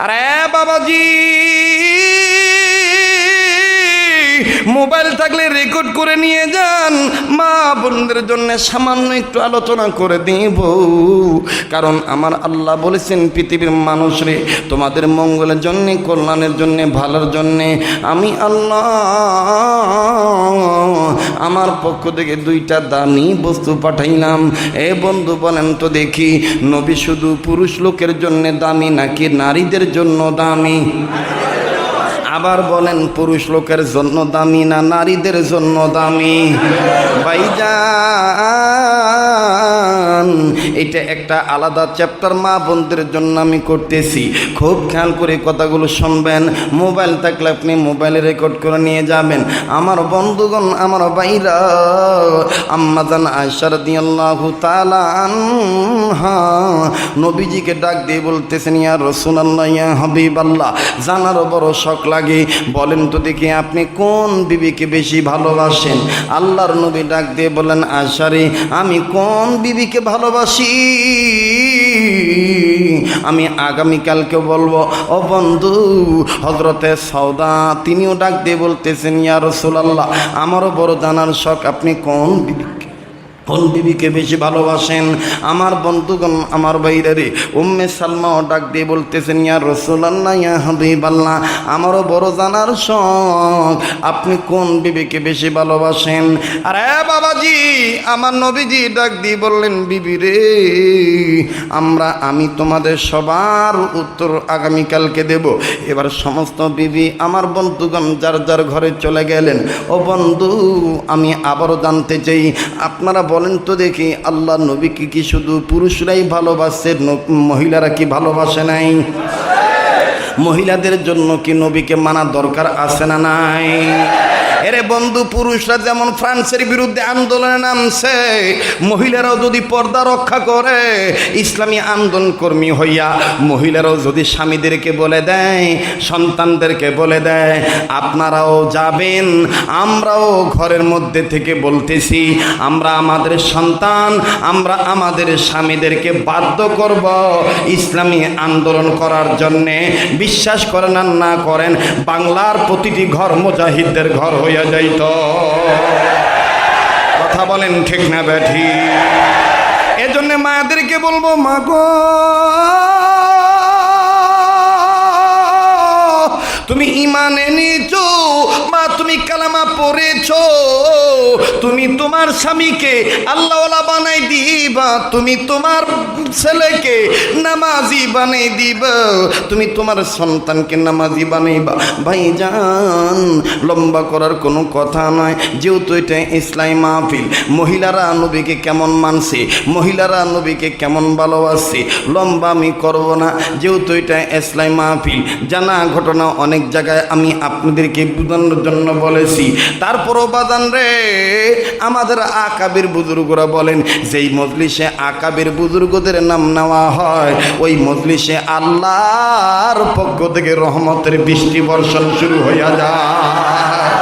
আরে বাবাজি, মোবাইল থাকলে রেকর্ড করে নিয়ে যান, মা বোনদের জন্য সামান্য একটু আলোচনা করে দিব। কারণ আমার আল্লাহ বলেছেন, পৃথিবীর মানুষরে তোমাদের মঙ্গলের জন্য, কল্যাণের জন্য, ভালোর জন্য আমি আল্লাহ আমার পক্ষ থেকে দুইটা দামি বস্তু পাঠাইলাম। এ বন্ধু বলেন তো দেখি, নবী শুধু পুরুষ লোকের জন্য দামি নাকি নারীদের জন্য দামি? আবার বলেন, পুরুষ লোকের জন্য দামি না নারীদের জন্য দামি? ভাইজান, এটা একটা আলাদা চ্যাপ্টার মা বোনদের জন্য আমি করতেছি, খুব খেয়াল করে কথাগুলো শুনবেন। মোবাইল থাকলে আপনি মোবাইলে রেকর্ড করে নিয়ে যাবেন। আমার বন্ধুগণ, আমার ভাইরা, আম্মা জান আয়েশা রাদিয়াল্লাহু তাআলা আনহা নবীজিকে ডাক দিয়ে বলতেছেন, ইয়া রাসূলুল্লাহ, ইয়া হাবিবাল্লাহ, জানারও বড় শখ লাগে, বলেন তো দেখি আপনি কোন বিবিকে বেশি ভালোবাসেন? আল্লাহর নবী ডাক দিয়ে বলেন, আয়েশা রে, আমি কোন বিবিকে ভালোবাসি আমি আগামীকালকে বলবো। ও বন্ধু, হযরতে সাউদা তিনিও ডাক দিয়ে বলতেছেন, ইয়া রাসূলুল্লাহ, আমারও বড় জানার শখ, আপনি কোন বিবিকে বেশি ভালোবাসেন? আমার বন্ধুগণ, আমার ভাইরা রে, উম্মে সালমাও ডাক দিয়ে বলতেছেন, ইয়া রাসূলুল্লাহ, ইয়া হাবিবাল্লাহ, আমারও বড় জানার শখ, আপনি কোন বিবিকে বেশি ভালোবাসেন? আরে বাবাজি, আমার নবীজি ডাক দিয়ে বললেন, বিবি রে, আমি তোমাদের সবার উত্তর আগামীকালকে দেব। এবার সমস্ত বিবি আমার বন্ধুগণ যার যার ঘরে চলে গেলেন। ও বন্ধু, আমি আবারও জানতে চাই, আপনারা বলেন তো দেখি, আল্লাহ নবীকে কি শুধু পুরুষরাই ভালোবাসে, মহিলারা কি ভালোবাসে নাই? মহিলাদের জন্য কি নবীকে মানা দরকার আছে না নাই? এরে বন্ধু, পুরুষরা যেমন ফ্রান্সের বিরুদ্ধে আন্দোলনে নামছে, মহিলারাও যদি পর্দা রক্ষা করে, ইসলামী আন্দোলন কর্মী হইয়া মহিলারাও যদি স্বামীদেরকে বলে দেয়, সন্তানদেরকে বলে দেয়, আপনারাও যাবেন, আমরাও ঘরের মধ্যে থেকে বলতেছি, আমরা আমাদের সন্তান, আমরা আমাদের স্বামীদেরকে বাধ্য করব ইসলামী আন্দোলন করার জন্যে। বিশ্বাস করেন আর না করেন, বাংলার প্রতিটি ঘর মুজাহিদদের ঘর হইয়া যাইত। কথা বলেন ঠিক না বেঠি? এজন্য মায়েদেরকে বলবো, মা গো, তুমি ঈমান এনেছো, মা তুমি কালামা পড়েছো, তুমি তোমার স্বামীকে আল্লাহওয়ালা বানাই দিবা, তুমি তোমার ছেলেকে নামাজি বানাই দিবা, তুমি তোমার সন্তানকে নামাজি বানাইবা। ভাইজান, লম্বা করার কোনো কথা নয়, যেহেতু এটা ইসলামী মাহফিল, মহিলারা নবীকে কেমন মানছে, মহিলারা নবীকে কেমন ভালোবাসছে, লম্বা আমি করব না, যেহেতু এটা ইসলামী মাহফিল। জানা ঘটনা অনেক জায়গায় আমি আপনাদেরকে বোঝানোর জন্য বলেছি। তারপরও বাজান রে, আমাদের আকাবির বুজুর্গরা বলেন, যেই মজলিসে আকাবির বুজুর্গদের নাম নেওয়া হয়, ওই মজলিসে আল্লাহর পক্ষ থেকে রহমতের বৃষ্টি বর্ষণ শুরু হইয়া যায়।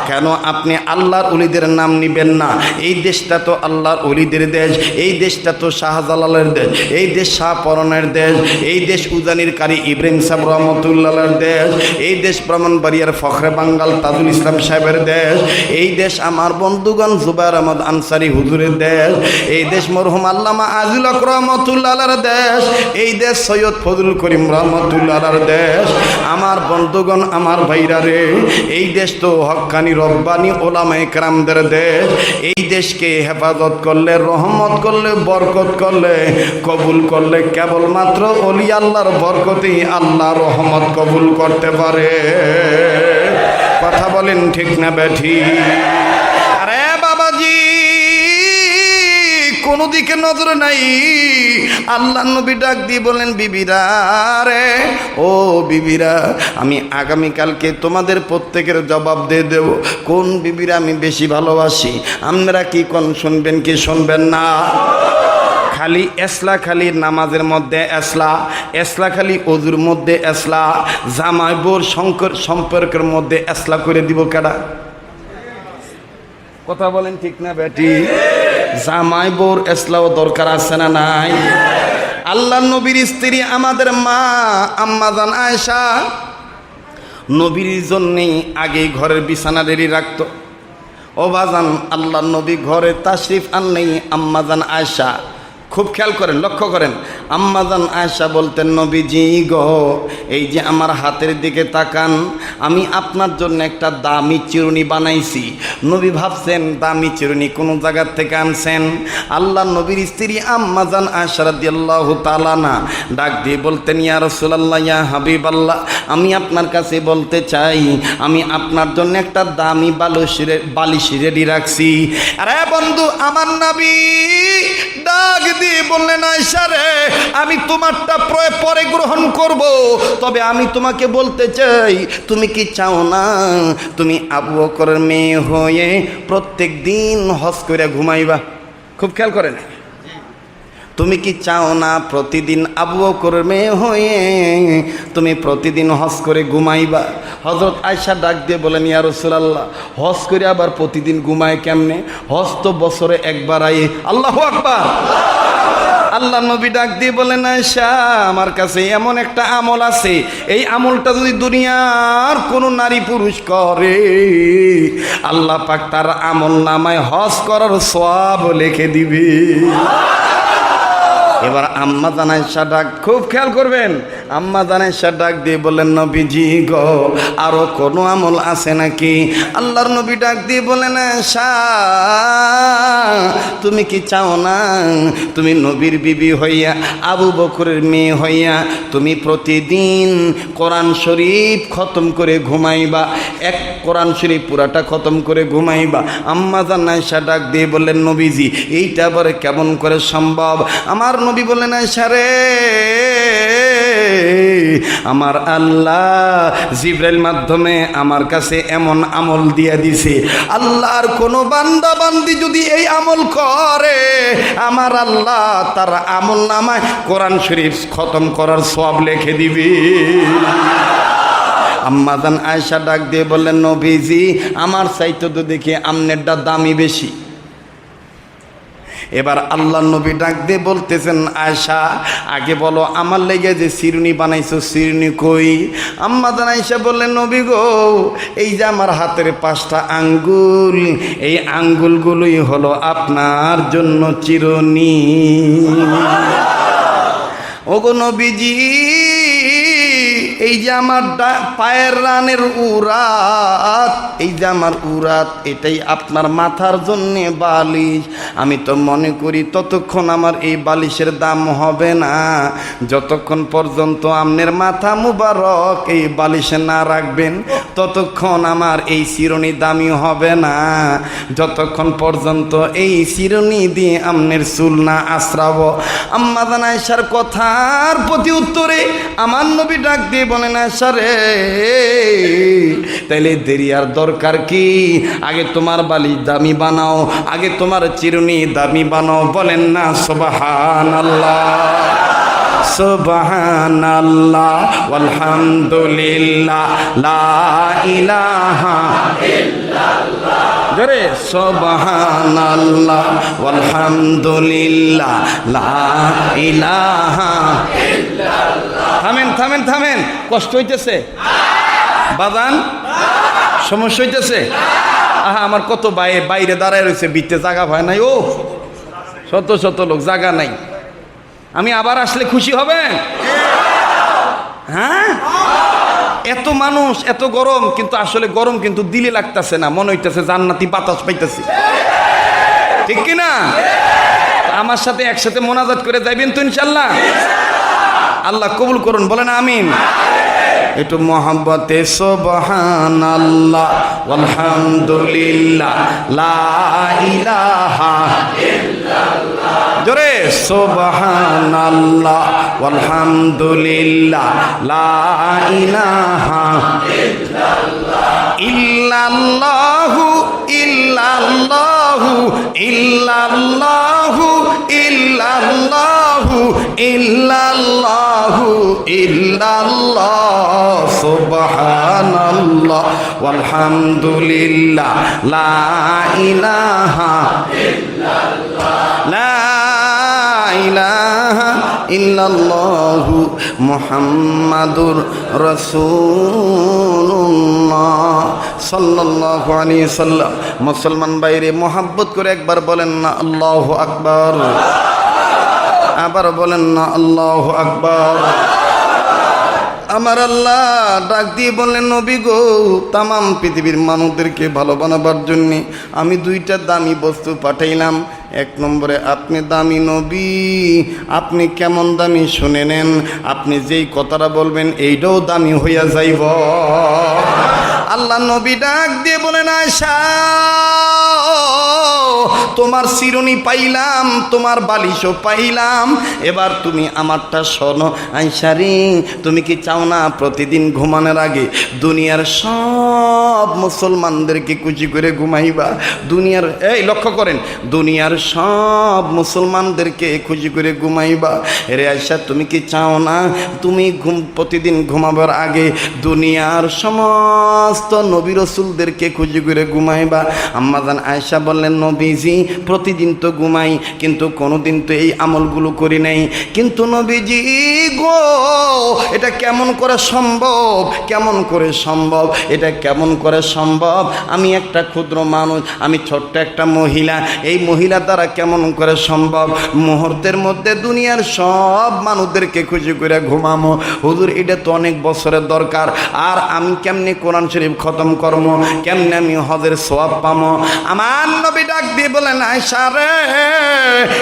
কেন আপনি আল্লাহর ওলিদের নাম নিবেন না? এই দেশটা তো আল্লাহর ওলিদের দেশ, এই দেশটা তো শাহজালালের দেশ, এই দেশ শাহপরনের দেশ, এই দেশ উজানির কারি ইব্রাহিম সাহেব রহমতুল্লাহর দেশ, এই দেশ ব্রাহ্মণবাড়িয়ার ফখরে বাঙ্গাল তাজুল ইসলাম সাহেবের দেশ, এই দেশ আমার বন্ধুগণ জুবায়ের আহমদ আনসারি হুজুরের দেশ, এই দেশ মরহুম আল্লামা আজিল হক রহমতুল্লাহর দেশ, এই দেশ সৈয়দ ফজলুল করিম রহমতুল্লাহর দেশ। আমার বন্ধুগণ, আমার ভাইরা রে, এই দেশ তো হক্কানি রব্বানি ওলামায়ে কেরামদের দেশ। এই দেশকে হেফাজত করলে, রহমত করলে, বরকত করলে, কবুল করলে কেবলমাত্র ওলি আল্লাহর বরকতেই আল্লাহ রহমত কবুল করতে পারে। কথা বলেন ঠিক না বেঠি? আরে বাবাজি, কোনো দিকে নজর নাই। আল্লাহ নবী ডাক দিয়ে বলেন, বিবিরা রে, ও বিবিরা, আমি আগামীকালকে তোমাদের প্রত্যেকের জবাব দিয়ে দেব কোন বিবিরা আমি বেশি ভালোবাসি। আপনারা কি কোন শুনবেন কি শুনবেন না? খালি এসলা, খালি নামাজের মধ্যে এসলা, এসলা খালি অজুর মধ্যে এসলা, জামাই বোর সম্পর্কের মধ্যে এসলা করে দিব কেডা? কথা বলেন ঠিক না বেটি? জামাই বোর এসলাও দরকার আছে না নাই? আল্লাহ নবীর স্ত্রী আমাদের মা আম্মাজান আয়েশা নবীর জন্যেই আগেই ঘরের বিছানা রেডি রাখতো। ও বাজান, আল্লাহ নবী ঘরে তাশরিফ আনলেই আম্মাজান আয়েশা, খুব খেয়াল করেন, লক্ষ্য করেন, আম্মাজান আয়েশা বলতেন, নবীজি গো, এই যে আমার হাতের দিকে তাকান, আমি আপনার জন্য একটা দামি চিরুনি বানাইছি। নবী ভাবছেন দামি চিরুনি কোন জায়গার থেকে আনছেন। আল্লাহ নবীর স্ত্রী আম্মাজান আয়েশা রাদিয়াল্লাহু তাআলা না ডাক দিয়ে বলতেন, ইয়া রাসূলুল্লাহ, ইয়া হাবিবাল্লাহ, আমি আপনার কাছে বলতে চাই, আমি আপনার জন্য একটা দামি বালিশ রেডি রাখছি। আরে বন্ধু, আমার নবী ডাক দিয়ে বললেন, আয়েশা রে, আমি তোমারটা পরে গ্রহণ করব, তবে আমি তোমাকে বলতে চাই, তুমি কি চাও না তুমি আবু বকরের মেয়ে হয়ে প্রত্যেক দিন হজ করে ঘুমাইবা? খুব খেয়াল করেন, তুমি কি চাও না প্রতিদিন আবু বকরের মেয়ে হয়ে তুমি প্রতিদিন হজ করে ঘুমাইবা? হযরত আয়েশা ডাক দিয়ে বলেন, ইয়া রাসূলুল্লাহ, হজ করে আবার প্রতিদিন ঘুমায় কেমনে? হজ তো বছরে একবার আয়। আল্লাহু আকবার। আল্লাহ নবী ডাক দিয়ে বলেন, আয়েশা, আমার কাছে এমন একটা আমল আছে, এই আমলটা যদি দুনিয়ার কোনো নারী পুরুষ করে, আল্লাহ পাক তার আমল নামায় হজ করার সওয়াব লিখে দিবে। এবার আম্মাজান আয়েশা ডাক, খুব খেয়াল করবেন, আম্মাজান আয়েশা ডাক দিয়ে বলেন, নবীজি গো, আরো কোনো আমল আছে নাকি? আল্লাহর নবী ডাক দিয়ে বলেন, আয়েশা, তুমি কি চাও না তুমি নবীর বিবি হইয়া আবু বকরের মেয়ে হইয়া তুমি প্রতিদিন কোরআন শরীফ খতম করে ঘুমাইবা? এক কোরআন শরীফ পুরাটা খতম করে ঘুমাইবা। আম্মাজান আয়েশা ডাক দিয়ে বললেন, নবীজি, এইটা আবার কেমন করে সম্ভব? আমার নবী বললেন, আয়েশা রে, আমার আল্লাহ জিবরাইল মাধ্যমে আমার কাছে এমন আমল দিয়া দিছে, আল্লাহর কোন বান্দা বান্দি যদি এই আমল করে, আমার আল্লাহ তার আমল নামায় কোরআন শরীফ খতম করার সওয়াব লিখে দিবে। আম্মাজান আয়েশা ডাক দিয়ে বললেন, নবীজি, আমার চাইতে তো দেখি আমনেরটা দামি বেশি। এবার আল্লাহ নবী ডাক দিয়ে বলতেছেন, আয়েশা, আগে বলো, আমার লেগে যে চিরুনি বানাইছো, চিরুনি কই? আম্মাজান আয়েশা বললেন, নবী গো, এই যে আমার হাতের 5টা আঙ্গুল, এই আঙ্গুলগুলোই হলো আপনার জন্য চিরুনি। ওগো নবীজি, এই যে আমার পায়ের রানের উরাত, এই যে আমার উরাত, এটাই আপনার মাথার জন্য বালিশ। আমি তো মনে করি ততক্ষণ আমার এই বালিশের দাম হবে না যতক্ষণ পর্যন্ত আপনার মাথা মুবারক এই বালিশে না রাখবেন, ততক্ষণ আমার এই চিরুনি দামি হবে না যতক্ষণ পর্যন্ত এই চিরুনি দিয়ে আপনার চুল না আশ্রাবো। আম্মাজান আয়েশার কথার প্রতি উত্তরে আমার নবী ডাক দিয়ে বলেন, আয়েশা রে, তাইলে দেরি আর দরকার কি? আগে তোমার বালিশ দামি বানাও, আগে তোমার চিরুনি দামি বানাও। বলেন না সুবহানাল্লাহ, সুবহানাল্লাহ, আলহামদুলিল্লাহ, লা ইলাহা ইল্লাল্লাহ। জোরে সুবহানাল্লাহ, আলহামদুলিল্লাহ, লা ইলাহা ইল্লাল্লাহ। থামেন থামেন থামেন, কষ্ট হইতেছে বাজান? সমস্যা হইতেছে? আহা, আমার কত বাইরে দাঁড়ায় রয়েছে, বিতে জায়গা হয় নাই, ও শত শত লোক, জায়গা নাই। আমি আবার আসলে খুশি হবেন? হ্যাঁ, এত মানুষ, এত গরম, কিন্তু আসলে গরম কিন্তু দিলে লাগতেছে না, মনে হইতেছে জান্নাতি বাতাস পাইতেছি, ঠিক কিনা? আমার সাথে একসাথে মোনাজাত করে যাইবেন তো ইনশাল্লাহ? আল্লাহ কবুল করুন, বলেন আমিন। একটু মোহাব্বতে সুবহানাল্লাহ, আলহামদুলিল্লাহ, লা ইলাহা ইল্লাল্লাহ। জোরে সুবহানাল্লাহ, আলহামদুলিল্লাহ, লা ইলাহা ইল্লাল্লাহ। ইল্লাল্লাহু ইল্লাল্লাহু ইল্লাল্লাহু ইল্লাল্লাহু ইল্লাল্লাহু ইল্লাল্লাহ। সুবহানাল্লাহ, আলহামদুলিল্লাহ, লা ইলাহা ইল্লাল্লাহ, লা ইলাহা ইল্লাল্লাহু মুহাম্মাদুর রাসূলুল্লাহ সাল্লাল্লাহু আলাইহি সাল্লাম। মুসলমান ভাইরে মোহাব্বত করে একবার বলেন না আল্লাহু আকবার, আবার বলেন না আল্লাহু আকবার। আমার আল্লাহ ডাক দিয়ে বললেন, নবী গো, তামাম পৃথিবীর মানুষদেরকে ভালো বানাবার জন্যে আমি দুইটা দামি বস্তু পাঠাইলাম। এক নম্বরে আপনি দামি নবী, আপনি কেমন দামি শুনে নেন, আপনি যেই কথাটা বলবেন এইটাও দামি হইয়া যাইব। আল্লাহ নবী ডাক দিয়ে বলেন, আয়েশা তোমার শিরোনি পাইলাম, তোমার বালিশও পাইলাম, এবার তুমি আমারটা শোনো। আয়েশা রে, তুমি কি চাও না প্রতিদিন ঘুমানোর আগে দুনিয়ার সব মুসলমানদেরকে খুশি করে ঘুমাইবা? দুনিয়ার, এই লক্ষ্য করেন, দুনিয়ার সব মুসলমানদেরকে খুশি করে ঘুমাইবা। রে আয়েশা, তুমি কি চাও না তুমি প্রতিদিন ঘুমাবার আগে দুনিয়ার সমস্ত নবী রসুলদেরকে খুশি করে ঘুমাইবা? আম্মাজান আয়েশা বললেন, নবীজি প্রতিদিন তো ঘুমাই, কিন্তু কোনোদিন তো এই আমলগুলো করি নাই। কিন্তু নবীজি গো, এটা কেমন করে সম্ভব, কেমন করে সম্ভব, এটা কেমন করে সম্ভব? আমি একটা ক্ষুদ্র মানুষ, আমি ছোট্ট একটা মহিলা, এই মহিলা দ্বারা কেমন করে সম্ভব মুহূর্তের মধ্যে দুনিয়ার সব মানুষদেরকে খুশি করে ঘুমামো? হুজুর, এটা তো অনেক বছরের দরকার, আর আমি কেমনে কোরআন শরীফ খতম করবো, কেমনে আমি হজের সওয়াব পাবো? আমার নবী ডাক দিয়ে বলেন, আয়েশা রে,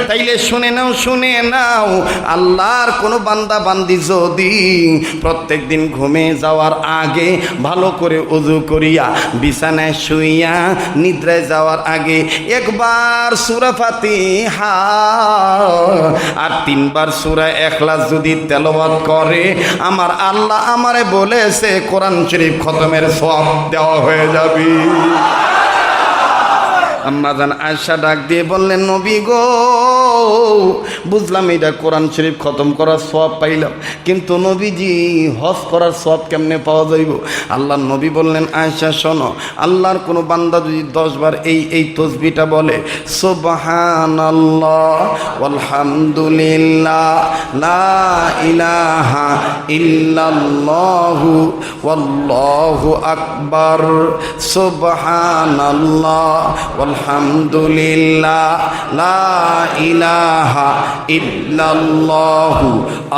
তাইলে শুনে নাও, শুনে নাও, আল্লাহর কোনো বান্দা বান্দি যদি প্রত্যেক দিন ঘুমে যাওয়ার আগে ভালো করে ওযু করিয়া বিছানায় শুইয়া নিদ্রায় যাওয়ার আগে একবার সূরা ফাতিহা আর 3 বার সূরা ইখলাস যদি তেলাওয়াত করে, আমার আল্লাহ আমারে বলেছে কোরআন শরীফ খতমের সওয়াব দেওয়া হয়ে যাবে। আম্মাজান আয়েশা ডাক দিয়ে বললেন, নবী গো, বুঝলাম এটা কোরআন শরীফ খতম করার সওয়াব পাইলাম, কিন্তু নবীজি হজ করার সওয়াব কেমনে পাওয়া যাইব? আল্লাহর নবী বললেন, আয়েশা শোনো, আল্লাহর কোনো বান্দা যদি 10 বার এই তাসবিহটা বলে, সুবহানাল্লাহ ওয়ালহামদুলিল্লাহ লা ইলাহা ইল্লাল্লাহু ওয়াল্লাহু আকবার, সুবহানাল্লাহ আলহামদুলিল্লাহ লা ইলাহা ইল্লাল্লাহু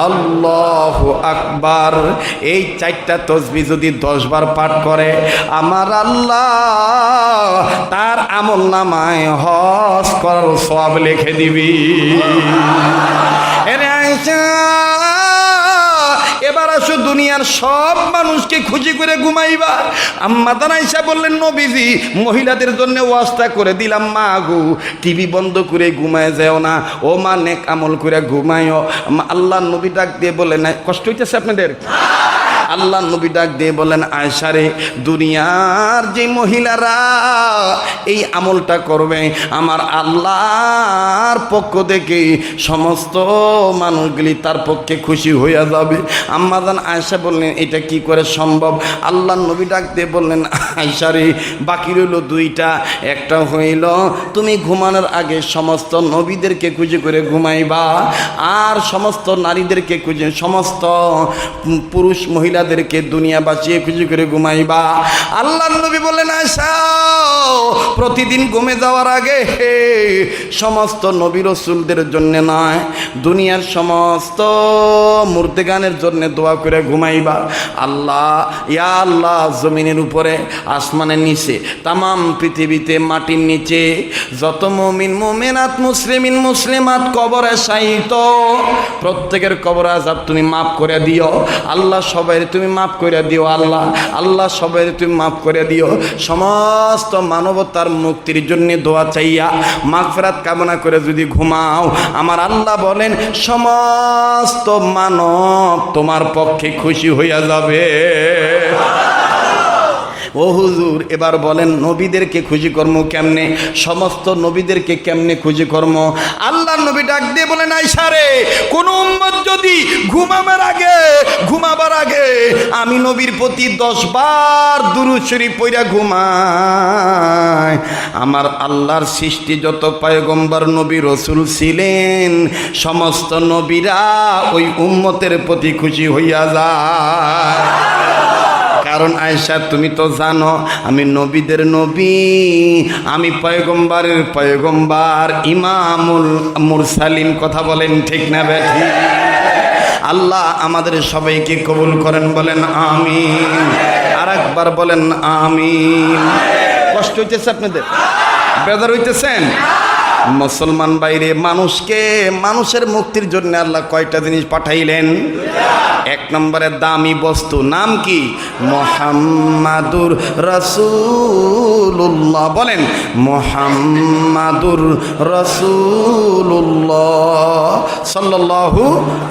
আল্লাহু আকবার, এই 4টা তাসবিহ যদি 10 বার পাঠ করে, আমার আল্লাহ তার আমলনামায় হজ করার সওয়াব লিখে দিবি। এরে আয়েশা, এবার আসো দুনিয়ার সব মানুষকে খুশি করে ঘুমাইবা। আম্মাজান আয়েশা বললেন, নবীজি মহিলাদের জন্য ওয়াস্তা করে দিলাম, মা গো টিভি বন্ধ করে ঘুমায় যাও না, ও মা নেক আমল করে ঘুমায়ও। আল্লাহ নবী ডাক দিয়ে বললেন, কষ্ট হইতেছে আপনাদের? আল্লাহ নবী ডাক দিয়ে বলেন, আয়েশা রে, দুনিয়ার যে মহিলারা এই আমলটা করবে, আমার আল্লাহর পক্ষ থেকে সমস্ত মানুষগুলি তার পক্ষে খুশি হইয়া যাবে। আম্মাজান আয়েশা বললেন, এটা কি করে সম্ভব? আল্লাহ নবী ডাক দিয়ে বললেন, আয়েশা রে, বাকি রইল 2টা। একটা হইল তুমি ঘুমানোর আগে সমস্ত নবীদেরকে খুশি করে ঘুমাইবা, আর সমস্ত নারীদেরকে খুশি, সমস্ত পুরুষ মহিলাদেরকে দুনিয়া বাঁচিয়ে খুশি করে ঘুমাইবা। আল্লাহ নবী বললেন, আয়েশা প্রতিদিন ঘুমে যাওয়ার আগে সমস্ত নবী রাসূলদের জন্য নয়, দুনিয়ার সমস্ত মুর্দেগানের জন্য দোয়া করে ঘুমাইবা। আল্লাহ, ইয়া আল্লাহ, জমিনের উপরে, আসমানের নিচে, তামাম পৃথিবীতে, মাটির নিচে যত মুমিন মুমিনাত মুসলিমিন মুসলিমাত কবরে শায়িত, প্রত্যেকের কবর আযাব তুমি মাফ করে দিও আল্লাহ, সবাই তুমি মাফ করে দিও আল্লাহ, আল্লাহ সবাই তুমি মাফ করে দিও। সমস্ত মানবতার মুক্তির জন্য দোয়া চাইয়া মাগফিরাত কামনা করে যদি ঘুমাও, আমার আল্লাহ বলেন সমস্ত মানব তোমার পক্ষে খুশি হইয়া যাবে। ও হুজুর এবার বলেন নবীদেরকে খুশি কর্ম কেমনে, সমস্ত নবীদেরকে কেমনে খুশি কর্ম? আল্লাহর নবী ডাক দিয়ে বলেন, আয়েশা রে, কোন উম্মত যদি ঘুমাবার আগে আমি নবীর প্রতি 10 বার দুরূদ শরীফ পড়া ঘুমায়, আমার আল্লাহর সৃষ্টি যত পয়গম্বর নবী রাসূল ছিলেন সমস্ত নবীরা ওই উম্মতের প্রতি খুশি হইয়া যায়। কারণ আয়েশা তুমি তো জানো আমি নবীদের নবী, আমি পয়গম্বরের পয়গম্বর, ইমামুল মুরসালিন। কথা বলেন ঠিক না বেঠি? আল্লাহ আমাদের সবাইকে কবুল করেন, বলেন আমিন। আর একবার বলেন আমিন। কষ্ট হইতেছে আপনাদের? বেজার হইতেছেন? মুসলমান বাইরে মানুষের মুক্তির জন্য আল্লাহ কয়টা জিনিস পাঠাইলেন? 1 নম্বরে দামি বস্তু, নাম কি? মুহাম্মাদুর রাসূলুল্লাহ। বলেন মুহাম্মাদুর রাসূলুল্লাহ সাল্লাল্লাহু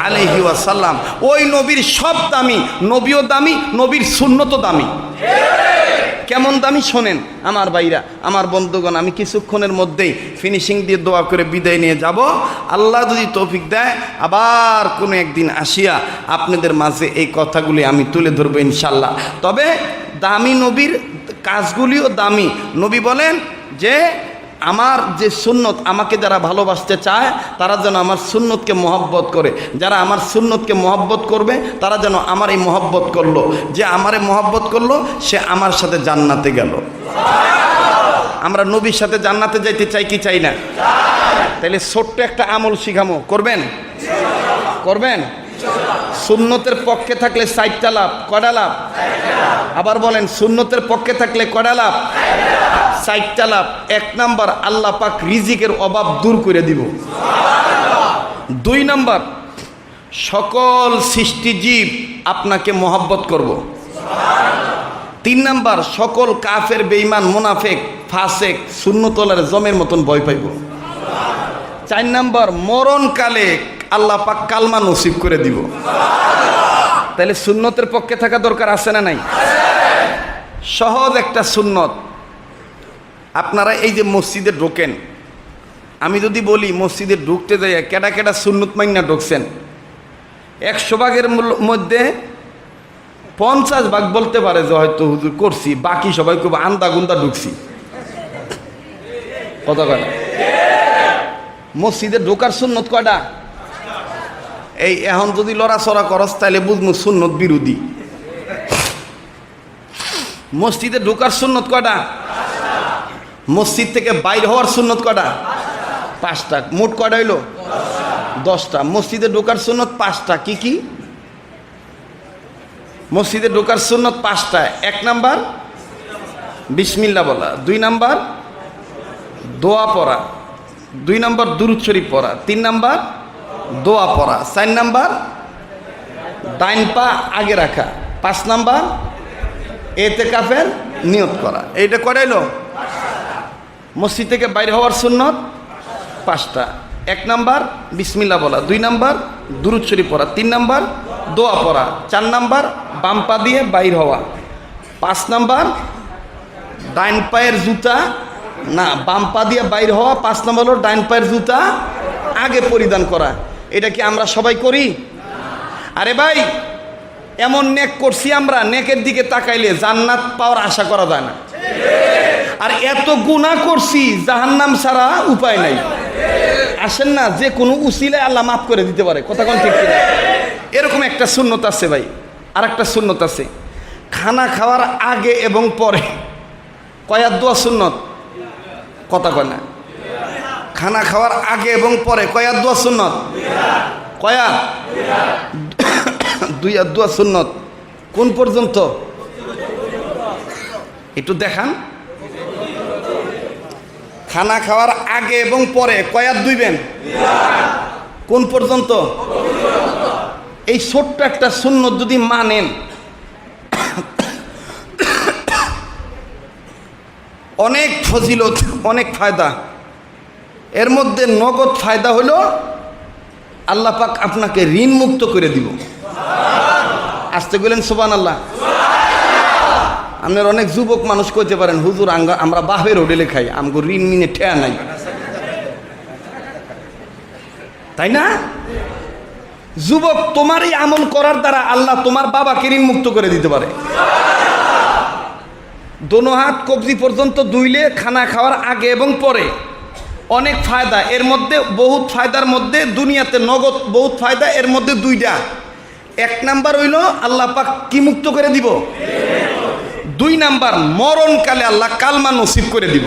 আলাইহি ওয়াসাল্লাম। ওই নবীর সব দামি, নবীও দামি, নবীর সুন্নতও দামি। কেমন দামি শোনেন আমার ভাইরা, আমার বন্ধুগণ। আমি কিছুক্ষণের মধ্যেই ফিনিশিং দিয়ে দোয়া করে বিদায় নিয়ে যাব। আল্লাহ যদি তৌফিক দেয় আবার কোনো একদিন আসিয়া আপনাদের মাঝে এই কথাগুলি আমি তুলে ধরবো ইনশাল্লাহ। তবে দামি নবীর কাজগুলিও দামি। নবী বলেন যে আমার যে সুন্নত, আমাকে যারা ভালোবাসতে চায় তারা যেন আমার সুন্নতকে মহব্বত করে, যারা আমার সুন্নতকে মহব্বত করবে তারা যেন আমার এই মহব্বত করলো, যে আমারে মহব্বত করলো সে আমার সাথে জান্নাতে গেল। আমরা নবীর সাথে জান্নাতে যাইতে চাই কি চাই না? তাইলে ছোট্ট একটা আমল শিখামো, করবেন? সুন্নতের পক্ষে থাকলে 4টা লাভ। কয়টা লাভ? আবার বলেন, সুন্নতের পক্ষে থাকলে কয়টা লাভ? 4টা লাভ। 1 নাম্বার, আল্লাহ পাক রিজিকের অভাব দূর করে দিব। 2 নাম্বার, সকল সৃষ্টিজীব আপনাকে মহব্বত করব। 3 নাম্বার, সকল কাফের, বেঈমান, মুনাফিক, ফাসিক, সুন্নতওয়ালার জমের মতন ভয় পাইব। 4 নাম্বার, মরণকালে আল্লাহ পাক কালমা নসিব করে দিব। তাহলে সুন্নতের পক্ষে থাকা দরকার আছে না নাই? সহজ একটা সুন্নত। আপনারা এই যে মসজিদে ঢোকেন, আমি যদি বলি মসজিদে ঢুকতে যাই কেডা কেডা সুন্নত মাইনা ঢুকছেন, 100 ভাগের মধ্যে 50 ভাগ বলতে পারে যে হয়তো হুজুর করছি, বাকি সবাই খুব আন্দা গুন্দা ঢুকছি। কথা কয়? মসজিদে ঢোকার সুন্নত কয়টা? এই এখন যদি লড়াচড়া করস তাহলে বুঝবো সুন্নত বিরোধী। মসজিদে ঢোকার সুন্নত কয়টা? মসজিদ থেকে বাইর হওয়ার সুন্নত কয়টা? 5টা। মোট কয়টা হইল? 10টা। মসজিদে ঢোকার সুন্নত 5টা। কি কি? মসজিদে ঢোকার সুন্নত 5টা। 1 নাম্বার বিসমিল্লাহ বলা, 2 নাম্বার দোয়া পড়া, 2 নাম্বার দুরূদ শরীফ পড়া, 3 নাম্বার দোয়া পড়া, 4 নাম্বার ডাইন পা আগে রাখা, 5 নাম্বার ইতিকাফের নিয়ত করা। এইটা করাইলো মসজিদ থেকে বাইরে হওয়ার সুন্নত 5টা। 1 নাম্বার বিসমিল্লাহ বলা, 2 নাম্বার দুরূদ শরীফ পড়া, 3 নাম্বার দোয়া পড়া, 4 নাম্বার বাম পা দিয়ে বাইর হওয়া, 5 নাম্বার ডাইন পায়ের জুতা না বাম পা দিয়ে বাইর হওয়া, 5 নাম্বার হলো ডাইন পায়ের জুতা আগে পরিধান করা। এটা কি আমরা সবাই করি? আরে ভাই, এমন নেক করছি আমরা, নেকের দিকে তাকাইলে জান্নাত পাওয়ার আশা করা যায় না। আর এত গুনাহ করছি, জাহান্নাম ছাড়া উপায় নাই। আসেন না, যে কোনো উসিলায় আল্লাহ মাফ করে দিতে পারে। কথা কোন ঠিক কিনা? এরকম একটা সুন্নত আছে ভাই। আর একটা সুন্নত আছে, খানা খাওয়ার আগে এবং পরে কয়াত দোয়া সুন্নত। কথা কয় না? খানা খাওয়ার আগে এবং পরে কয়াত দোয়া সুন্নত। কয়াত? 2 হাত দোয়া সুন্নত। কোন পর্যন্ত একটু দেখান। খানা খাওয়ার আগে এবং পরে কয়াত দুইবেন? কোন পর্যন্ত? এই ছোট্ট একটা সুন্নত যদি মানেন, অনেক ফজিলত, অনেক ফায়দা। এর মধ্যে নগদ ফায়দা হলো আল্লাহ পাক আপনাকে ঋণ মুক্ত করে দিব। আসতে গেলেন সুবহানাল্লাহ। আপনার অনেক যুবক মানুষ কইতে পারেন হুজুর আমরা বাপের হোটেলে খাই আমগো ঋণ মিনে ঠেয়া নাই, তাই না? যুবক, তোমার এই আমল করার দ্বারা আল্লাহ তোমার বাবাকে ঋণ মুক্ত করে দিতে পারে। দোনো হাত কবজি পর্যন্ত ধুইলে খানা খাওয়ার আগে এবং পরে অনেক ফায়দা। এর মধ্যে বহুত ফায়দার মধ্যে দুনিয়াতে নগদ বহুত ফায়দা, এর মধ্যে দুইটা। এক নাম্বার হইল আল্লাহ পাক কি মুক্ত করে দিব, 2 নাম্বার মরণকালে আল্লাহ কালমা নসিব করে দিব।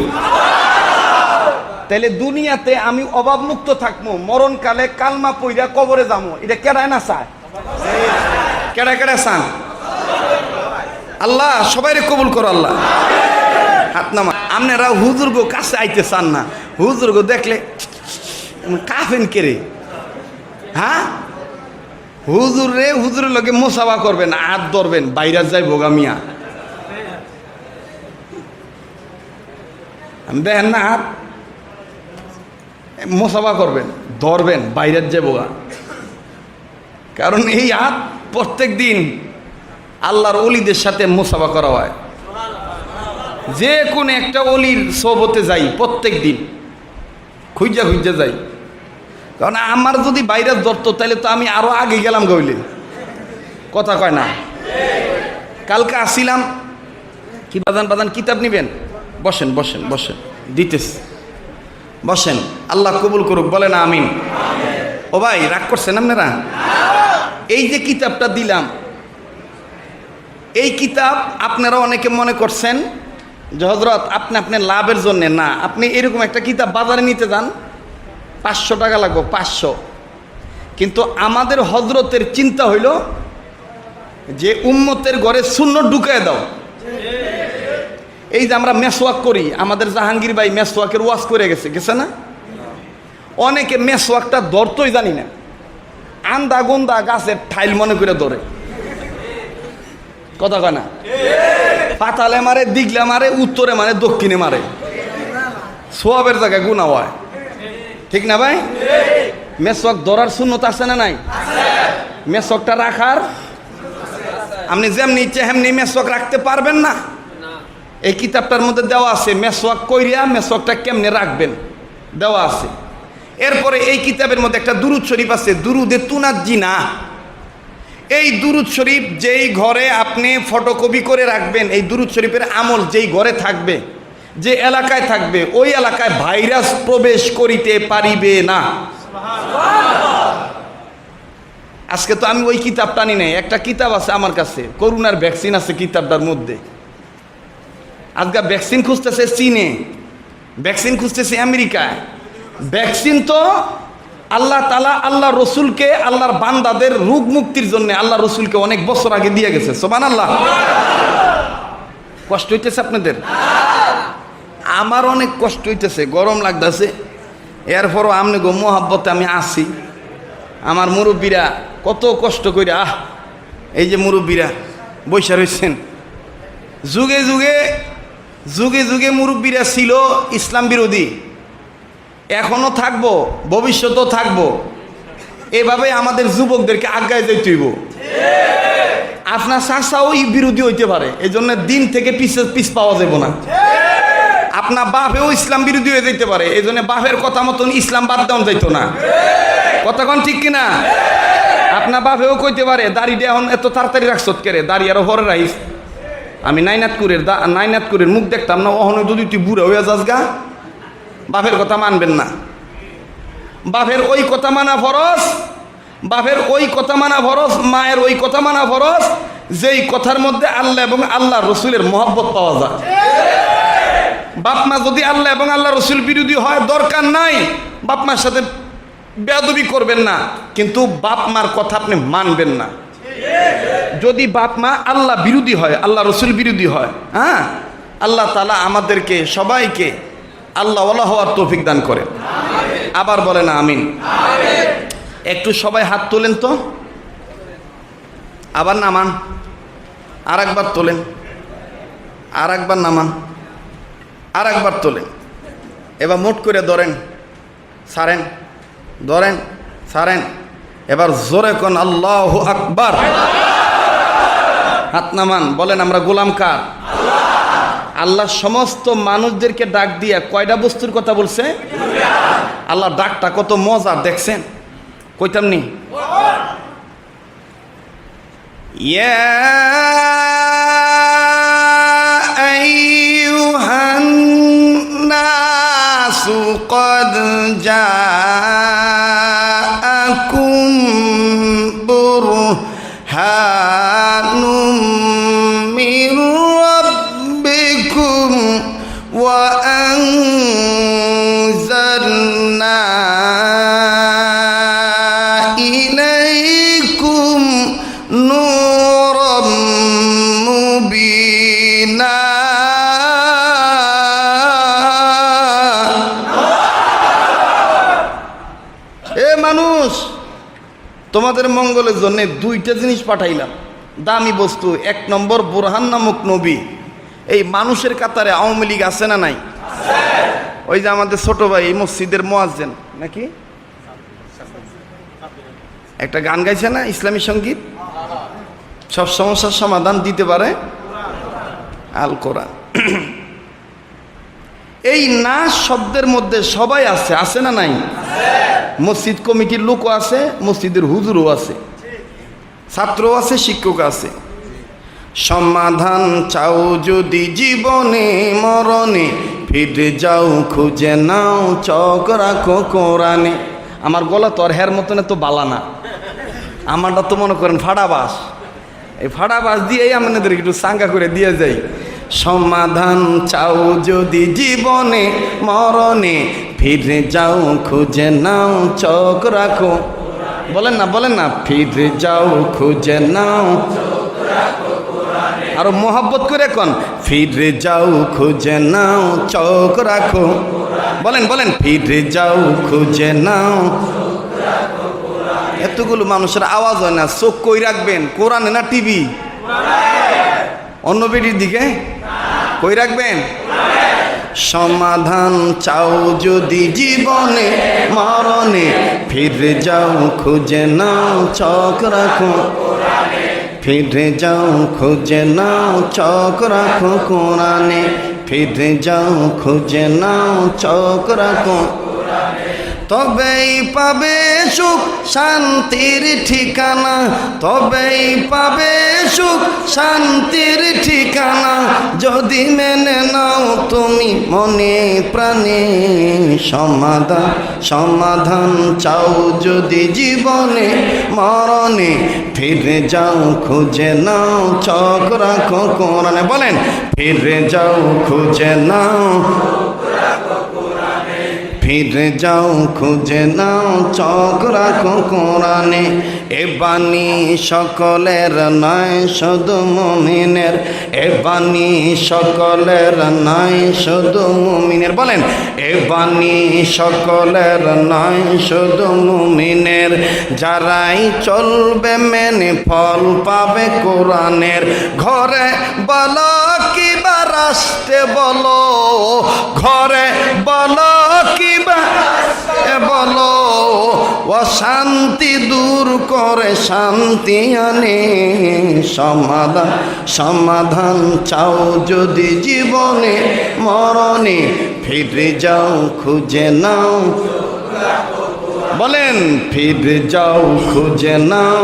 তাইলে দুনিয়াতে আমি অভাব মুক্ত থাকবো, মরণকালে কালমা পইরা কবরে যাবো। এটা কেডায় না চায়? কেডা কেডা চান? আল্লাহ সবাইরে কবুল করো আল্লাহ। হাত নামা। আপনারা হুজুরগো কাছে আইতে চান না, হুজুরগো দেখলে কাফেন কেরে। হ্যাঁ, হুজুরের লগে মোসাফা করবেন, হাত ধরবেন, বাইরে যাই বোগামিয়া। দেখেন না, হাত মোসাফা করবেন, ধরবেন, বাইরে যাই বোগা। কারণ এই হাত প্রত্যেক দিন আল্লাহর অলিদের সাথে মোসাফা করা হয়। যে কোন একটা অলির সোহবতে যাই প্রত্যেক দিন, খুঁজা খুঁজা যাই। কারণ আমার যদি বাইরে ধরতো তাহলে তো আমি আরো আগে গেলাম গইলে। কথা কয় না? কালকে আসিলাম, কি বাদান কিতাব নিবেন? বসেন বসেন বসেন, দিতেছি, বসেন। আল্লাহ কবুল করুক, বলে না আমিন। ও ভাই, রাগ করছেন আপনারা? এই যে কিতাবটা দিলাম, এই কিতাব আপনারা অনেকে মনে করছেন যে হযরত আপনি আপনার লাভের জন্যে না, আপনি এরকম একটা কিতাব বাজারে নিতে যান 500 টাকা লাগবে, 500। কিন্তু আমাদের হযরতের চিন্তা হইল যে উম্মতের ঘরে সুন্নত ঢুকায় দাও। এই যে আমরা মেসওয়াক করি, আমাদের জাহাঙ্গীর ভাই মেসওয়াকের ওয়াজ করে গেছে না? অনেকে মেসওয়াকটা ধরতই জানি না, আন্দা গুন্দা গাছের ঠাইল মনে করে ধরে। কথা কয় না? পাতালে মারে, দিগলে মারে, উত্তরে মারে, দক্ষিণে মারে, সোয়াবের জায়গায় গুনাহ হয়। ঠিক না ভাই? মেসওয়াক ধরার সুন্নত আছে না নাই? মেসওয়াকটা রাখার, আপনি যেমনি ইচ্ছে হেমনি মেসওয়াক রাখতে পারবেন না। এই কিতাবটার মধ্যে দেওয়া আছে মেসওয়াক কইরা মেসওয়াকটা কেমনে রাখবেন, দেওয়া আছে। এরপরে এই কিতাবের মধ্যে একটা দুরুদ শরীফ আছে, দুরুদে তুনাজ্জিনা। এই দুরুদ শরীফ যেই ঘরে আপনি ফটোকপি করে রাখবেন, এই দুরুদ শরীফের আমল যেই ঘরে থাকবে, যে এলাকায় থাকবে, ওই এলাকায় ভাইরাস প্রবেশ করিতে পারিবে না। আজকে তো আমি ওই কিতাবটা আনি নাই, একটা কিতাব আছে আমার কাছে, করোনার ভ্যাকসিন আছে কিতাবটার মধ্যে। আজকে ভ্যাকসিন খুঁজতেছে চীনে, ভ্যাকসিন খুঁজতেছে আমেরিকায়। ভ্যাকসিন তো আল্লাহ তাআলা আল্লাহ রসুলকে, আল্লাহর বান্দাদের রোগ মুক্তির জন্য আল্লাহ রসুলকে অনেক বছর আগে দিয়ে গেছে। সুবহানাল্লাহ। কষ্ট হইতেছে আপনাদের? আমার অনেক কষ্ট হইতেছে, গরম লাগতেছে। এরপরও আমনে গো মোহাব্বতে আমি আসি। আমার মুরব্বীরা কত কষ্ট করে, এই যে মুরব্বীরা বৈশা রয়েছেন, যুগে যুগে যুগে যুগে মুরব্বীরা ছিল ইসলাম বিরোধী, এখনো থাকবো, ভবিষ্যতেও থাকবো। এভাবে আমাদের যুবকদেরকে আগায় যেতে হইব। আপনার চাচাও বিরোধী হইতে পারে, এই জন্য দিন থেকে পিছ পাওয়া যাবে না। আপনার বাপেও ইসলাম বিরোধী হয়ে যেতে পারে, এই জন্য বাপের কথা মতন ইসলাম বাদ দেওয়া যাইতো না। কথা কোন ঠিক কিনা? আপনার বাপেও কইতে পারে দাড়িটা এখন এত তাড়াতাড়ি রাখছ কেরে, দাড়ি আরো হরে রাইস। আমি নাইনাতকুরের মুখ দেখতাম না, অহন যদি তুই বুড়া হইয়া যাস গা, বাপের কথা মানবেন না। বাপের ওই কথা মানা ফরজ, বাপের ওই কথা মানা ফরজ, মায়ের ওই কথা মানা ফরজ, যেই কথার মধ্যে আল্লাহ এবং আল্লাহ রসুলের মহব্বত পাওয়া যায়। বাপ মা যদি আল্লাহ এবং আল্লাহ রসুল বিরোধী হয়, দরকার নাই, বাপ মার সাথে বেয়াদবি করবেন না, কিন্তু বাপ মার কথা আপনি মানবেন না। যদি বাপ মা আল্লাহ বিরোধী হয়, আল্লাহ রসুল বিরোধী হয়, হ্যাঁ, আল্লাহ তাআলা আমাদেরকে সবাইকে আল্লাহ ওয়ালা হওয়ার তৌফিক দান করেন। আবার বলে না আমিন। একটু সবাই হাত তোলেন তো, আবার নামান, আর একবার তোলেন, আর একবার নামান, আর একবার তোলেন। এবার মোট করে ধরেন, ছাড়েন, ধরেন, ছাড়েন। এবার জোরে কোন আল্লাহু আকবার। হাত নামান, বলেন আমরা গোলাম কার? আল্লাহ সমস্ত মানুষদেরকে ডাক দিয়া কয়টা বস্তুর কথা বলছে? আল্লাহ ডাকটা কত মজার দেখছেন, কইতাম নি? ইয়া আইয়ুহান নাসু ক্বাদ জাআকুম বুরহানুম মির রাব্বিকুম ওয়া আনজালনা ইলাইকুম নূরাম মুবিনা। এ মানুষ, তোমাদের মঙ্গলের জন্য দুইটা জিনিস পাঠাইলাম, দামি বস্তু। এক নম্বর বুরহান নামক নবী। এই মানুষের কাতারে আওয়ামী লীগ আছে না নাই? ওই যে আমাদের ছোট ভাই এই মসজিদের মুয়াজ্জিন নাকি একটা গান গাইছে না, ইসলামী সঙ্গীত, সব সমস্যার সমাধান দিতে পারে আল কোরআন। এই নাস শব্দের মধ্যে সবাই আছে, আছে না নাই? মসজিদ কমিটির লোকও আছে, মসজিদের হুজুরও আছে, ছাত্র আছে, শিক্ষক আছে। সমাধান চাও যদি জীবনে মরণে, ফিরে যাও খুঁজে নাও চোখ রাখো কোরআনে। আমার গলা তো আর হের মতন তো বালা না, আমারটা তো মনে করেন ফাড়া বাস। এই ফাড়া বাস দিয়েই আমাদের একটু সাঙ্গা করে দিয়ে যাই। সমাধান চাও যদি জীবনে মরণে, ফিরে যাও খুঁজে নাও চোখ রাখো। বলেন না, বলেন না, ফিরে যাও খুঁজে নাও। আরো মোহাব্বত করে কোন, ফিরে যাও খুঁজে নাও চোখ রাখো। বলেন বলেন, ফিরে যাও খুঁজে নাও। এতগুলো মানুষের আওয়াজ হয় না, চোখ কই রাখবেন? কোরআনে না টিভি? অন্য বেটির দিকে কই রাখবেন? সমাধান চাও যদি জীবনে মরণে, ফিরে যাও খুঁজে নাও চোখ রাখো। ফিরে যাও খুঁজে নাও চোখ রাখো কোরআনে। ফিরে যাও খুঁজে নাও চোখ রাখো। তবেই পাবে সুখ শান্তির ঠিকানা, তবেই পাবে সুখ শান্তির ঠিকানা, যদি মেনে নাও তুমি মনে প্রাণে। সমাধান সমাধান চাও যদি জীবনে মরণে, ফিরে যাও খুঁজে নাও চোখ রাখো কোরআনে। বলেন, ফিরে যাও খুঁজে নাও, ফিরে যাও খুঁজে নাও চোখ রাখো কোরআনে। এ বাণী সকলের নয় শুধু মুমিনের, এ বাণী সকলের নয় শুধু মুমিনের। বলেন, এ বাণী সকলের নয় শুধু মুমিনের, যারাই চলবে মেনে ফল পাবে কোরআনের। ঘরে বলো কিবা রাষ্ট্রে বলো, ঘরে বলো কিবা বলো, অশান্তি দূর করে শান্তি আনে। সমাধান সমাধান চাও যদি জীবনে মরণে, ফিরে যাও খুঁজে নাও। বলেন, ফিরে যাও খুঁজে নাও।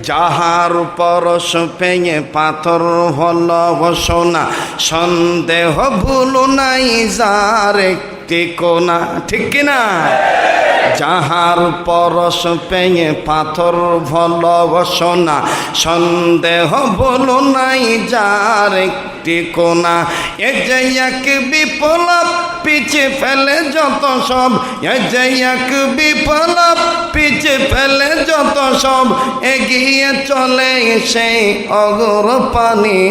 যাহার পরশ পেয়ে পাথর হলো সোনা, সন্দেহ ভুল নাই যার একটি কোনা। ঠিক কিনা? যাহার পরশ পেয়ে পাথর হলো সোনা, সন্দেহ ভুল নাই যার একটি কোনা। এ যে এক বিপ্লব পিছে ফেলে যত সব, এ যে এক বিপ্লব পিছে ফেলে যত সব, এগিয়ে চলে সেই অগর পানি।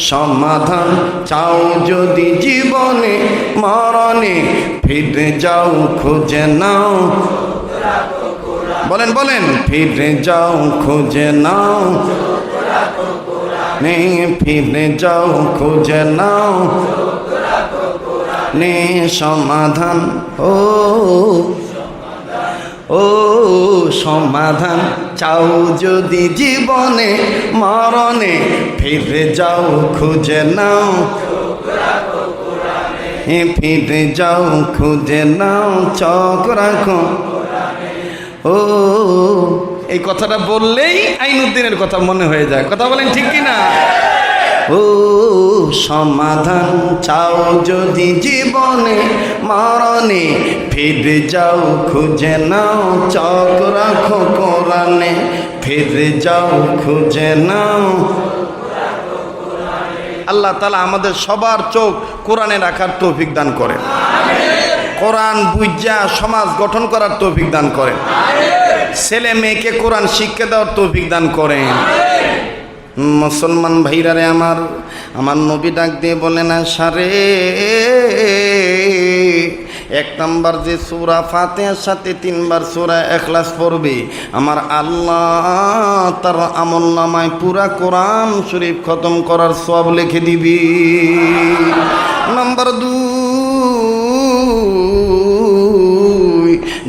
সমাধান চাও যদি জীবনে মরণে, ফিরে যাও খুঁজে নাও। বলেন বলেন, ফিরে যাও খুঁজে নাও। নে ফিরে যাও খুঁজে নাও। নে সমাধান ও ও সমাধান চাও যদি জীবনে মরণে, ফিরে যাও খুঁজে নাও, ফিরে যাও খুঁজে নাও, চোখ রাখো। ও এই কথাটা বললেই আইনুদ্দিনের কথা মনে হয়ে যায়। কথা বলেন ঠিক কিনা? ও সমাধান চাও যদি জীবনে মরণে, ফিরে যাও খুঁজে নাও, চোখ রাখো কোরআনে, ফিরে যাও খুঁজে নাও। আল্লাহ তাআলা আমাদের সবার চোখ কোরআনে রাখার তৌফিক দান করেন, কোরআন বুঝা সমাজ গঠন করার তৌফিক দান করেন, ছেলে মেয়েকে কোরআন শিক্ষা দেওয়ার তৌফিক দান করেন। মুসলমান ভাইরা রে আমার, আমার নবী ডাক দিয়ে বলেন আশারে, এক নাম্বার যে সূরা ফাতিহার সাথে 3 বার সূরা ইখলাস পড়বে, আমার আল্লাহ তার আমলনামায় পুরা কোরআন শরীফ খতম করার সওয়াব লিখে দিবি। নাম্বার 2,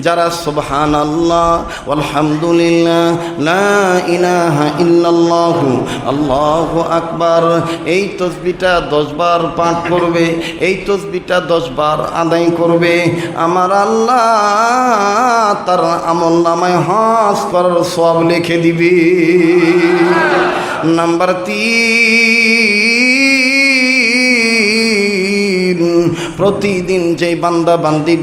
যারা সুবহানাল্লাহ আলহামদুলিল্লাহ লা ইলাহা ইল্লাল্লাহু আল্লাহু আকবার এই তাসবিহটা 10 বার পাঠ করবে, এই তাসবিহটা 10 বার আদায় করবে, আমার আল্লাহ তার আমলনামায় হজ করার সওয়াব লিখে দিবে। নাম্বার 3, প্রতিদিন যে বান্দা বান্দি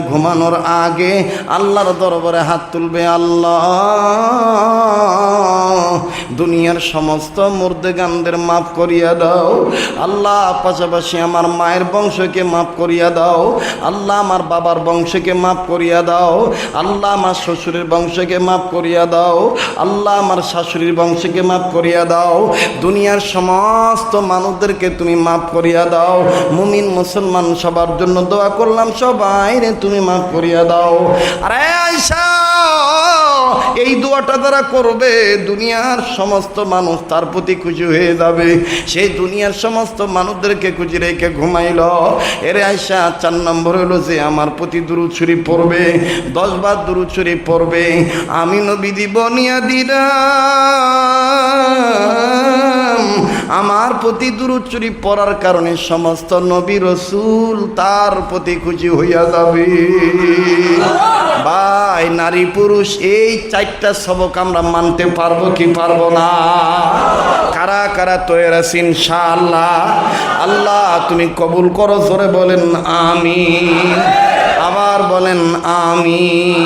ঘুমানোর আগে আল্লাহর দরবারে হাত তুলবে, আল্লাহ দুনিয়ার সমস্ত মুর্দেগানদের মাফ করিয়া দাও, আল্লাহ পাশাপাশি আমার মায়ের বংশকে মাফ করিয়া দাও, আল্লাহ আমার বাবার বংশকে মাফ করিয়া দাও, আল্লাহ আমার শ্বশুরের বংশকে মাফ করিয়া দাও, আল্লাহ আমার শাশুড়ির বংশকে মাফ করিয়া দাও, দুনিয়ার সমস্ত মানুষদেরকে তুমি মাফ করিয়া দাও। মুমিন মুসলমান সবার জন্য দোয়া করলাম, সবাই রে তুমি মাফ করিয়া দাও। আরে আয়েশা, এই দোয়াটা যারা করবে দুনিয়ার সমস্ত মানুষ তার প্রতি খুশি হয়ে যাবে, সেই দুনিয়ার সমস্ত মানুষদেরকে খুশি রেখে ঘুমাইল। এরে আয়েশা, 4 নম্বর হলো যে আমার প্রতি দুরূদ শরীফ পড়বে, 10 বার দুরূদ শরীফ পড়বে। আমি নবী বনিয়া দিলাম, আমার প্রতি দুরূদ শরীফ পড়ার কারণে সমস্ত নবী রাসূল তার প্রতি খুশি হইয়া যাবে। ভাই, নারী পুরুষ এই 4টা সবক আমরা মানতে পারবো কি পারবো না? কারা কারা তৈরি আছেন ইনশাআল্লাহ? আল্লাহ তুমি কবুল করো, জোরে বলেন আমিন, আবার বলেন আমিন।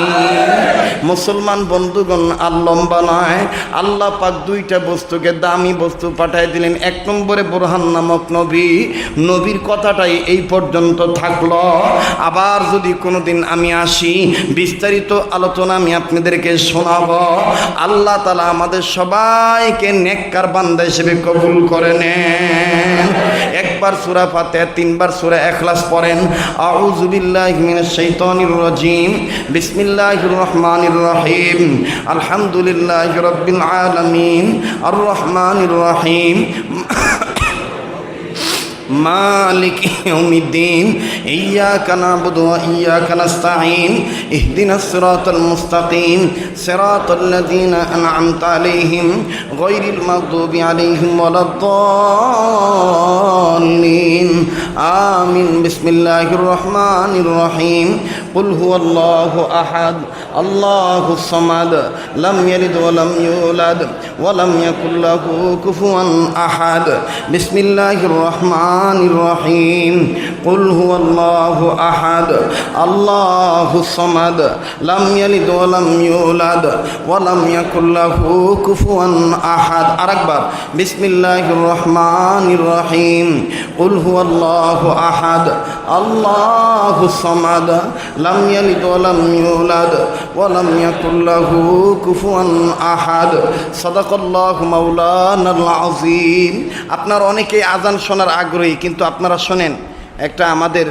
মুসলমান বন্ধুগণ, আর লম্বা নয়, আল্লাহ পাক 2টা বস্তুকে দামি বস্তু পাঠাই দিলেন। 1 নম্বরে বুরহান নামক নবী, নবীর কথাটাই এই পর্যন্ত থাকলো। আবার যদি কোনোদিন আমি আসি, বিস্তারিত আলোচনা আমি আপনাদেরকে শোনাবো। আল্লাহ তাআলা আমাদের সবাইকে নেককার বান্দা হিসেবে কবুল করে নেন। 1 বার সূরা ফাতিহা, 3 বার সূরা ইখলাস পড়েন। আউযু বিল্লাহি মিনাশ শাইতানির রাজিম, বিসমিল্লাহির রহমানির রহিম, আলহামদুলিল্লাহি রাব্বিল আলামিন, আর রহমানির রহিম, মালিক ইয়াউমিদ্দিন, ইয়্যাকা না'বুদু ওয়া ইয়্যাকা নাস্তাঈন, ইহদিনাস সিরাতাল মুস্তাকিম, সিরাতাল লাযীনা আন'আমতা আলাইহিম, গায়রিল মাগদুবি আলাইহিম ওয়ালাদ-দাল্লিন। আমিন। বিসমিল্লাহির রহমানির রহিম। কুল হুয়াল্লাহু আহাদ, আল্লাহুস সামাদ, লাম ইয়ালিদ ওয়া লাম ইউলাদ ওয়া লাম ইয়াকুল লাহু কুফুয়ান আহাদ। বিসমিল্লাহির রহমানির রহিম। কুল হুয়াল্লাহু আহাদ, আল্লাহুস সামাদ, লাম ইয়ালিদ ওয়া লাম ইউলাদ ওয়া লাম ইয়াকুল লাহু কুফুয়ান আহাদ। আরেকবার, বিসমিল্লাহির রহমানির রহিম। কুল হুয়াল্লাহু আহাদ, আল্লাহুস সামাদ, লাম ইয়ালিদ ওয়া লাম ইউলাদ ওয়া লাম ইয়াকুল লাহু কুফুয়ান আহাদ। সাদাকাল্লাহু মাওলানাল আযীম। আপনারা অনেকেই আজান শোনার আগ্রহী, কিন্তু আপনারা শোনেন, একটা আমাদের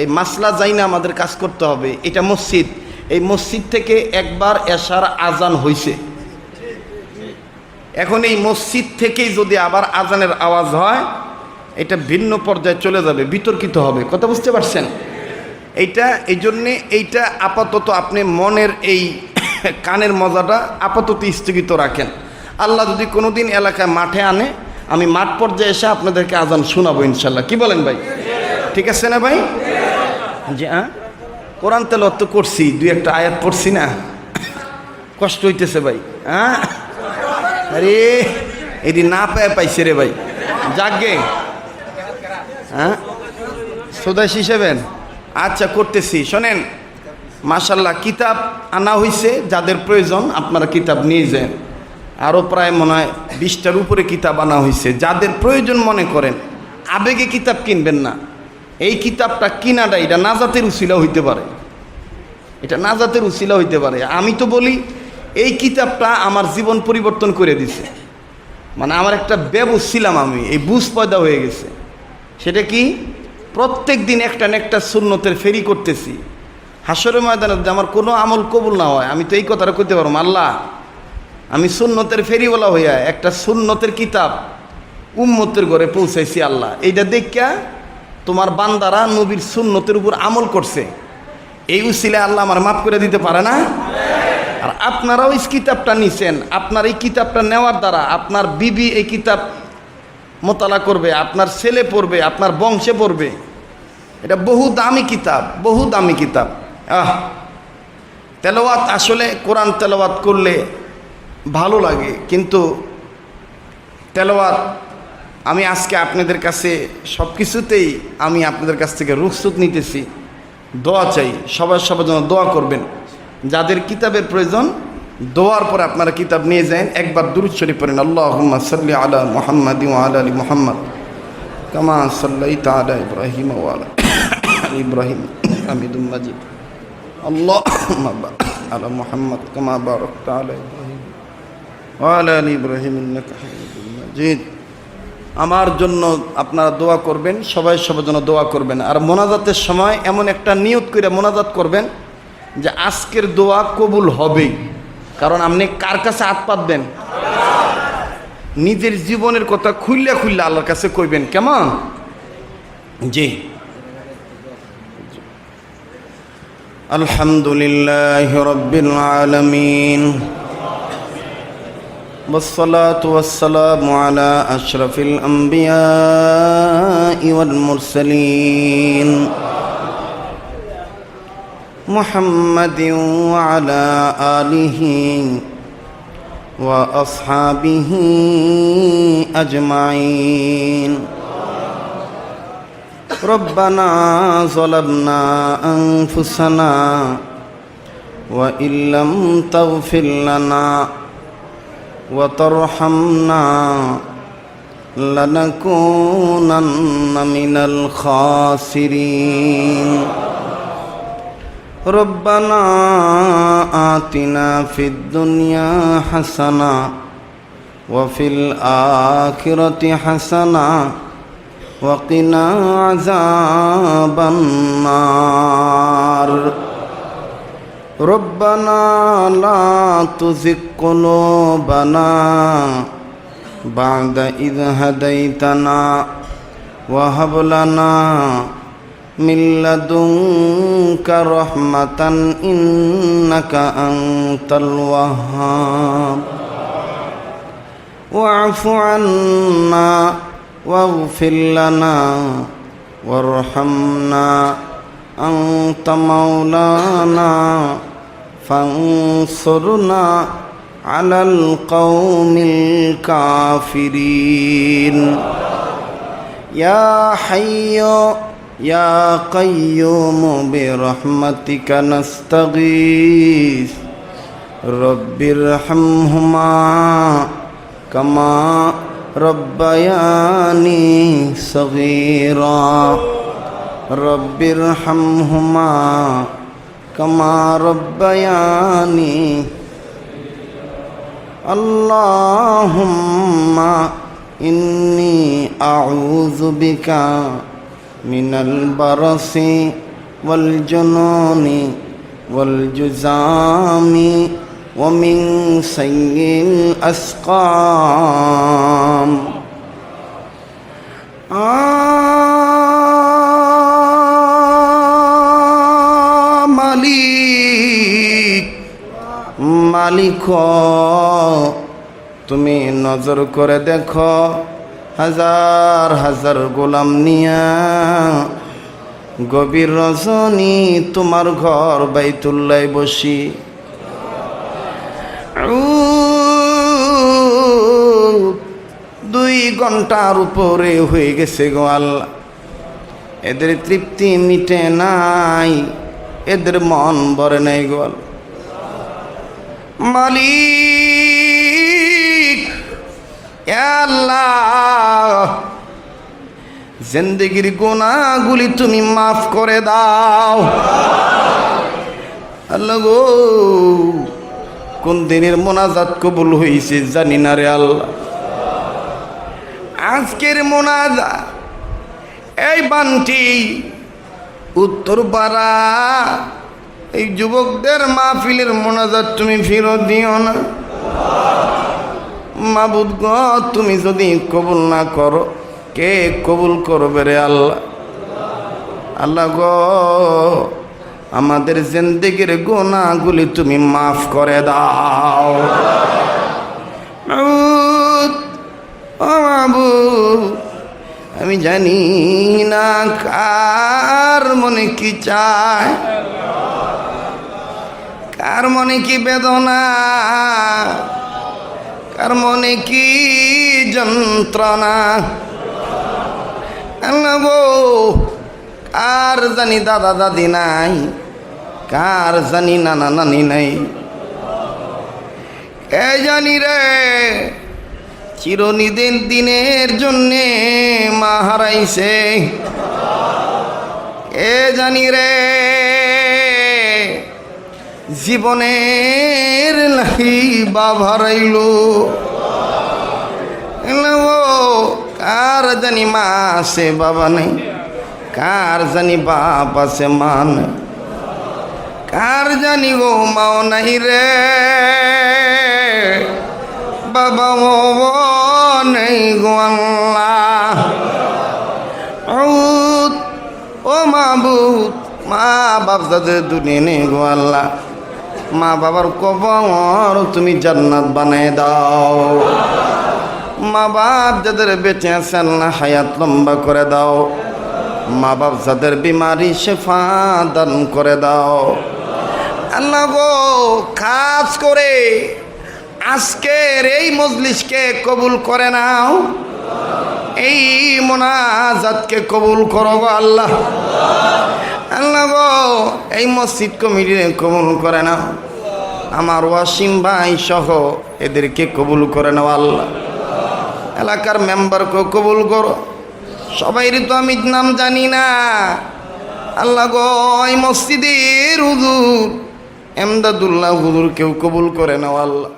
এই মাসলা যাই না, আমাদের কাজ করতে হবে। এটা মসজিদ, এই মসজিদ থেকে একবার এশার আজান হয়েছে। এখন এই মসজিদ থেকেই যদি আবার আজানের আওয়াজ হয়, এটা ভিন্ন পর্যায়ে চলে যাবে, বিতর্কিত হবে। কথা বুঝতে পারছেন? এই জন্যে এইটা আপাতত আপনি মনের এই কানের মজাটা আপাতত স্থগিত রাখেন। আল্লাহ যদি কোনোদিন এলাকায় মাঠে আনে, আমি মাঠ পর্যায়ে এসে আপনাদেরকে আজান শোনাবো ইনশাল্লাহ। কি বলেন ভাই? ঠিক আছে না ভাই? জি হ্যাঁ, কোরআন তেলাওয়াত তো করছি, দুই একটা আয়াত পড়ছি না, কষ্ট হইতেছে ভাই। হ্যাঁ, আরে এদি না পায় পাইছে রে ভাই, যাকগে। হ্যাঁ, সোদাইশ হিসেবেন, আচ্ছা করতেছি। শোনেন, মাশাল্লাহ কিতাব আনা হয়েছে, যাদের প্রয়োজন আপনারা কিতাব নিয়ে যান। আরও প্রায় মনে হয় 20টার উপরে কিতাব আনা হয়েছে। যাদের প্রয়োজন মনে করেন, আবেগে কিতাব কিনবেন না। এই কিতাবটা কিনাটা এটা নাজাতের উসিলা হইতে পারে, এটা নাজাতের উসিলা হইতে পারে। আমি তো বলি এই কিতাবটা আমার জীবন পরিবর্তন করে দিছে। মানে আমার একটা ব্যবস ছিলাম আমি, এই বুঝ পয়দা হয়ে গেছে। সেটা কি, প্রত্যেক দিন একটা না একটা সুন্নতের ফেরি করতেছি। হাসরের ময়দানে যদি আমার কোনো আমল কবুল না হয়, আমি তো এই কথাটা কইতে পারবো, আল্লাহ আমি সুন্নতের ফেরিওয়ালা হইয়া একটা সুন্নতের কিতাব উম্মতের ঘরে পৌঁছাইছি। আল্লাহ এইটা দেখা তোমার বান্দারা নবীর সুন্নতের উপর আমল করছে, এই উসিলায় আল্লাহ আমার মাফ করে দিতে পারে না? আর আপনারাও এই কিতাবটা নিছেন, আপনার এই কিতাবটা নেওয়ার দ্বারা আপনার বিবি এই কিতাব মোতালা করবে, আপনার ছেলে পড়বে, আপনার বংশে পড়বে। এটা বহু দামি কিতাব, বহু দামি কিতাব। তেলাওয়াত আসলে কোরআন তেলাওয়াত করলে ভালো লাগে, কিন্তু তেলাওয়াত আমি আজকে আপনাদের কাছে সব কিছুতেই আমি আপনাদের কাছ থেকে রুখসত নিতেছি। দোয়া চাই, সবার জন্য দোয়া করবেন। যাদের কিতাবের প্রয়োজন, দোয়ার পরে আপনারা কিতাব নিয়ে যান। একবার দুরূদ শরীফ পড়েন, আল্লাহুম্মা সাল্লি আলা মুহাম্মাদিন ওয়া আলা আলি মুহাম্মাদ কামা সাল্লাইতা আলা ইব্রাহিম ওয়া আলা আলি ইব্রাহিম হামিদুম মাজিদ। আল্লাহুম্মা বারিক আলা মুহাম্মাদ কামা বারাকতা আলা ইব্রাহিম ওয়া আলা আলি ইব্রাহিম ইন্নাকা হামিদুম মাজিদ। আমার জন্য আপনারা দোয়া করবেন, সবার জন্য দোয়া করবেন। আর মোনাজাতের সময় এমন একটা নিয়ত করে মোনাজাত করবেন যে আজকের দোয়া কবুল হবেই। কারণ আপনি কার কাছে হাত পাতবেন? নিজের জীবনের কথা খুললে আল্লাহর কাছে কইবেন, কেমন? জি, আলহামদুলিল্লাহি রাব্বিল আলামিন والصلاة والسلام على أشرف الأنبياء والمرسلين محمد وعلى آله وأصحابه أجمعين. ربنا ظلمنا أنفسنا وإن لم تغفر لنا وترحمنا لنكونن من الخاسرين. ربنا آتنا في الدنيا حسنة وفي الآخرة حسنة وقنا عذاب النار. ربنا لا تزغ قلوبنا بعد إذ هديتنا وهب لنا من لدنك رحمة إنك أنت الوهاب. واعف عنا واغفر لنا وارحمنا أنت مولانا فانصرنا على القوم الكافرين. يا حي يا قيوم برحمتك نستغيث رب ارحمهما كما ربياني صغيرا. رب ارحمهما كما ربياني. اللهم إني أعوذ بك من البرص والجنون والجذام ومن سيء الأسقام. মালিক তুমি নজর করে দেখো হাজার হাজার গোলাম নিয়া গভীর রজনী তোমার ঘর বাইতুল্লায় বসি 2 ঘন্টার উপরে হয়ে গেছে গো আল্লাহ, এদের তৃপ্তি মিটে নাই, এদের মন ভরে নাই গো আল্লাহ। মালিক আল্লাহ, জিন্দেগির গুনাহগুলি তুমি মাফ করে দাও আল্লাহ গো। কোন দিনের মোনাজাত কবুল হয়েছে জানি না রে আল্লাহ। আজকের মোনাজাত এই বান্টি উত্তরপাড়া এই যুবকদের মাহফিলের মোনাজাত তুমি ফিরত দিও না মাবুদ গো। তুমি যদি কবুল না করো কে কবুল করবে রে আল্লাহ। আল্লাহ গো, আমাদের জিন্দেগির গুনাহগুলি তুমি মাফ করে দাও মাবুদ। ও মাবুদ, আমি জানি না কার মনে কি চায়, কার মনে কি বেদনা, কার মনে কি যন্ত্রণা। আল্লাহ গো, কার জানি দাদা দাদি নাই, কার জানি নানা নানি নাই, কে জানি রে চিরনিদের দিনের জন্যে মা হারাইছে, এ জানি রে জীবনের লাহি বাপ হারাইল। কার জানি মা আছে বাবা নেই, কার জানি বাপ আছে মা নেই, কার জানি গো মাও নাই রে বাবা নেই গো আল্লাহ। ও মাবুদ, মা বাপ যাদের দুনিয়া নেই গো আল্লাহ, মা বাবার কবর তুমি জান্নাত বানায় দাও। মা বাপ যাদের বেঁচে আছে আল্লাহ হায়াত লম্বা করে দাও। মা বাপ যাদের বিমারি শেফা দান করে দাও আল্লাহ গো। খাস করে আজকের এই মজলিসকে কবুল করে নাও, এই মোনাজাতকে কবুল করো গো আল্লাহ। আল্লাহ গো, এই মসজিদ কমিটিকে কবুল করে নাও, আমার ওয়াসিম ভাই সহ এদেরকে কবুল করে নাও আল্লাহ। এলাকার মেম্বারকে কবুল করো, সবাইরই তো আমি নাম জানি না আল্লাহ গো। এই মসজিদের হুজুর এমদাদুল্লাহ হুজুর কেউ কবুল করে নাও আল্লাহ।